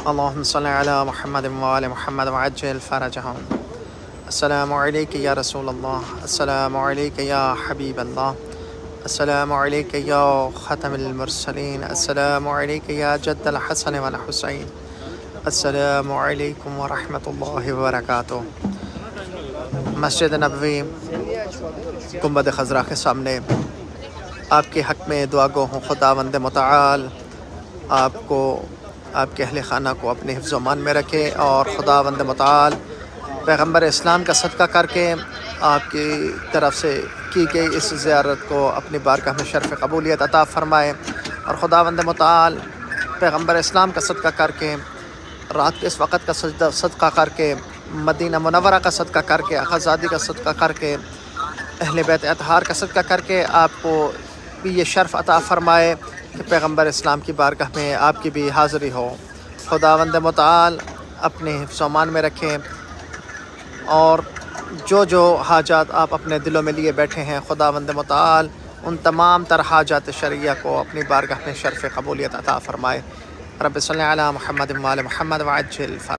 اللهم صل على محمد وآل محمد وعجل فرجهم. السلام عليك يا رسول الله، السلام عليك يا حبيب الله، السلام عليك يا ختم المرسلين، السلام عليك يا جد الحسن والحسين، السلام عليكم ورحمة الله وبركاته. مسجد نبوی گنبد خضرا کے سامنے آپ کے حق میں دعا گو ہوں. خداوند متعال آپ کو، آپ کے اہل خانہ کو اپنے حفظ و امان میں رکھے، اور خداوند متعال پیغمبر اسلام کا صدقہ کر کے آپ کی طرف سے کی گئی اس زیارت کو اپنی بارگاہ میں شرف قبولیت عطا فرمائے، اور خداوند متعال پیغمبر اسلام کا صدقہ کر کے، رات کے اس وقت کا صدقہ کر کے، مدینہ منورہ کا صدقہ کر کے، آقازادی کا صدقہ کر کے، اہل بیت اطہار کا صدقہ کر کے آپ کو بھی یہ شرف عطا فرمائے کہ پیغمبر اسلام کی بارگاہ میں آپ کی بھی حاضری ہو. خداوند متعال اپنے حفظ و امان میں رکھیں، اور جو حاجات آپ اپنے دلوں میں لیے بیٹھے ہیں، خداوند متعال ان تمام تر حاجات شرعیہ کو اپنی بارگاہ میں شرف قبولیت عطا فرمائے. رب صلی علی محمد و آل محمد وعجل